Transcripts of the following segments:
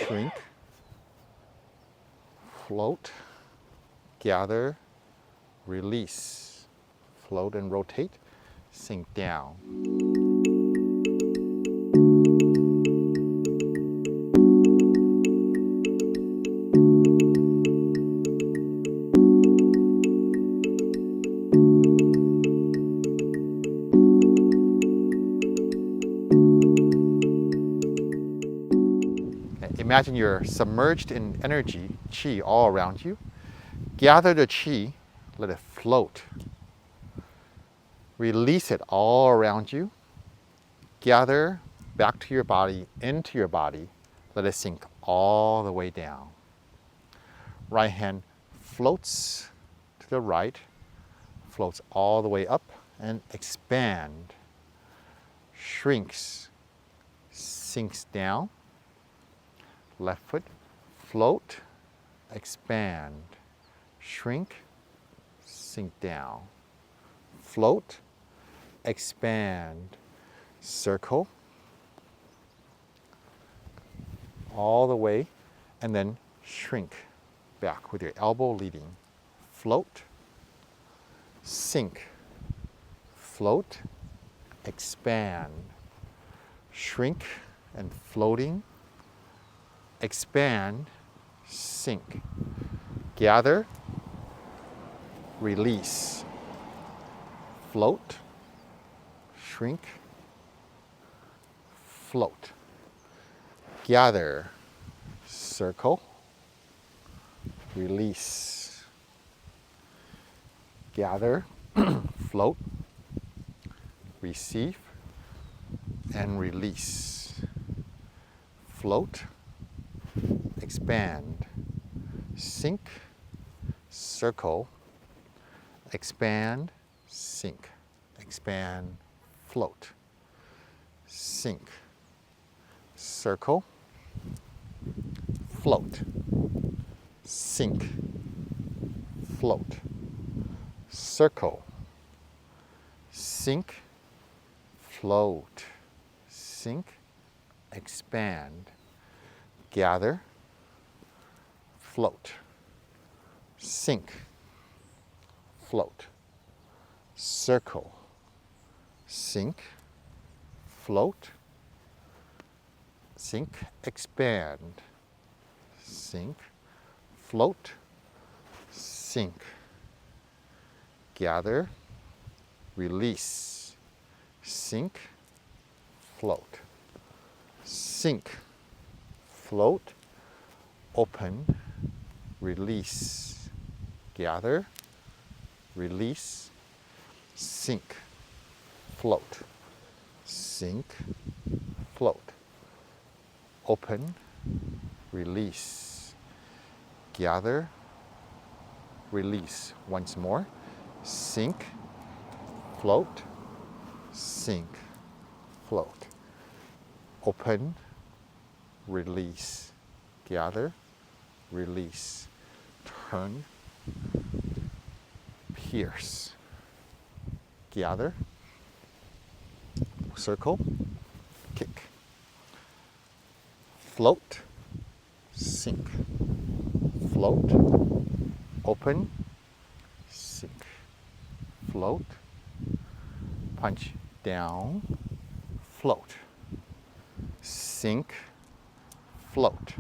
shrink, float, gather, release, float and rotate, sink down. Imagine you're submerged in energy, qi all around you. Gather the qi, let it float. Release it all around you. Gather back to your body, into your body. Let it sink all the way down. Right hand floats to the right, floats all the way up and expand. Shrinks, sinks down. Left foot, float, expand, shrink, sink down. Float, expand, circle, all the way, and then shrink back with your elbow leading. Float, sink, float, expand, shrink and floating, expand, sink, gather, release, float, shrink, float, gather, circle, release, gather, float, receive, and release, float, expand, sink, circle, expand, sink, expand, float, sink, circle, float, sink, float, circle, sink, float, sink, expand, gather, float, sink, float, circle, sink, float, sink, expand, sink, float, sink, gather, release, sink, float, sink, float, open, release, gather, release, sink, float, sink, float, open, release, gather, release. Once more, sink, float, sink, float, open, release, gather, release, turn, pierce, gather, circle, kick, float, sink, float, open, sink, float, punch down, float, sink, float,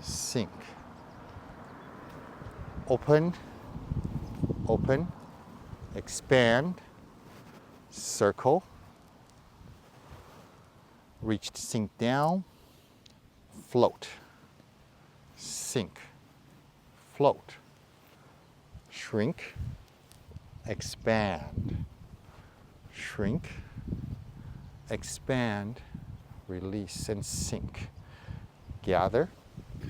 sink, open, open, expand, circle, reach to sink down, float, sink, float, shrink, expand, shrink, expand, release and sink, gather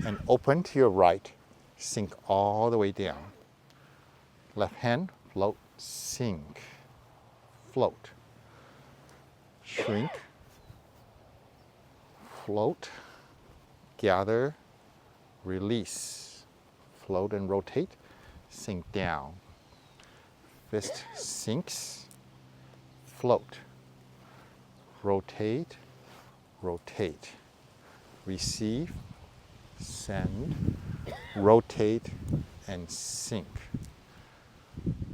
and open to your right, sink all the way down. Left hand, float, sink, float, shrink, float, gather, release, float and rotate, sink down. Fist sinks, float, rotate, rotate, receive, send, rotate, and sink.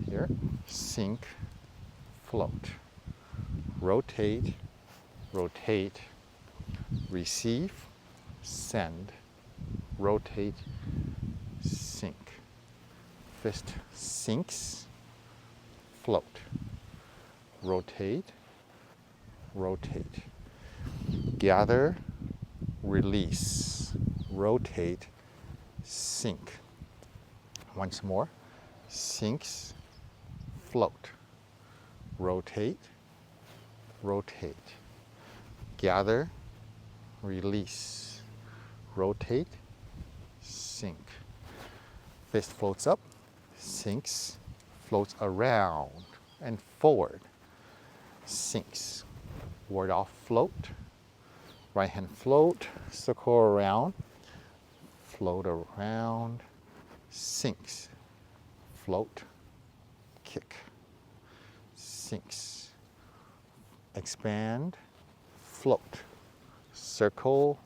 Here, sink, float. Rotate, rotate, receive, send, rotate, sink. Fist sinks, float. Rotate, rotate. Gather, release, rotate, sink. Once more, sinks, float. Rotate, rotate. Gather, release, rotate, sink. Fist floats up, sinks, floats around and forward, sinks. Ward off, float. Right hand float, circle around, float around, sinks, float, kick, sinks, expand, float, circle,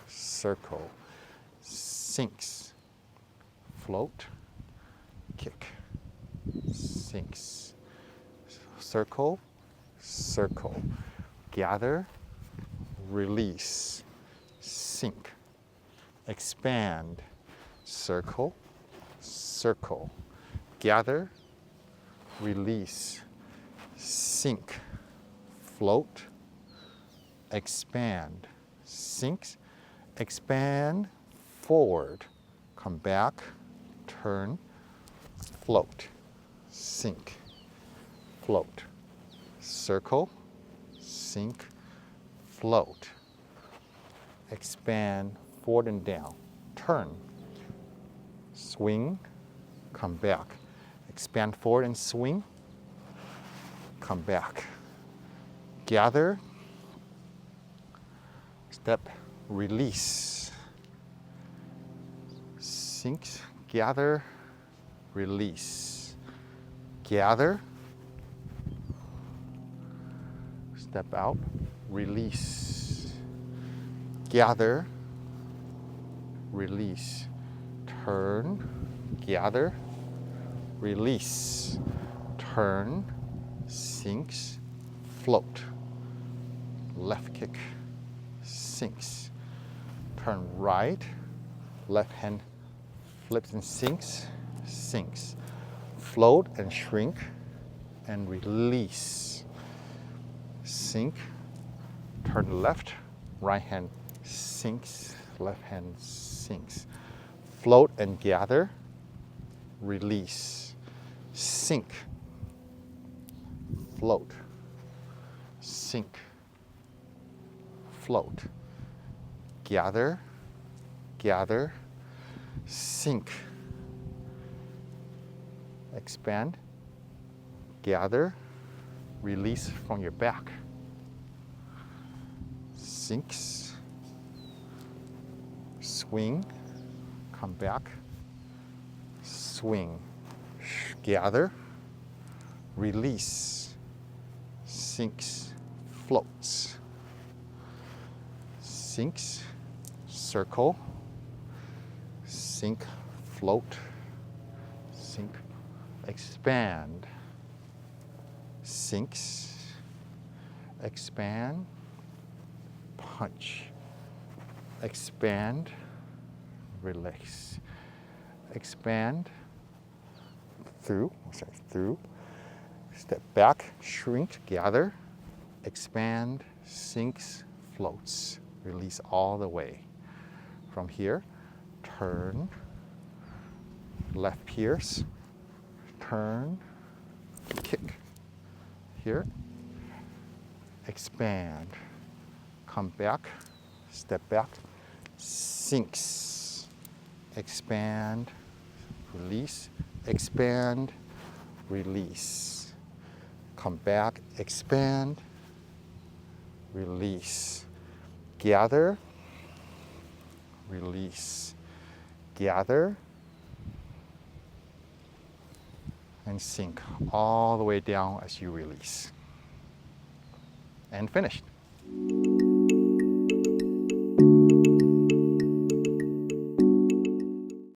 circle, sinks, float, kick, sinks, circle, circle, gather, release, sink, expand, circle, circle, gather, release, sink, float, expand, sinks, expand, forward, come back, turn, float, sink, float, circle, sink, float, expand, forward and down, turn, swing, come back, expand forward and swing, come back, gather, step, release, sinks, gather, release, gather, step out, release, gather, release, turn, gather, release, turn, sinks, float, left kick, sinks, turn right, left hand flips and sinks, sinks, float and shrink and release, sink, turn left, right hand sinks, left hand sinks, float and gather, release, sink, float, sink, float, gather, gather, sink, expand, gather, release from your back, sinks, swing, come back, swing, gather, release, sinks, floats, sinks, circle, sink, float, sink, expand, sinks, expand, punch, expand, relax, expand, through, step back, shrink, gather, expand, sinks, floats, release all the way. From here, turn, left pierce, turn, kick. Here, expand, come back, step back, sinks, expand, release, expand, release, come back, expand, release, gather, release, gather, and sink all the way down as you release. And finished.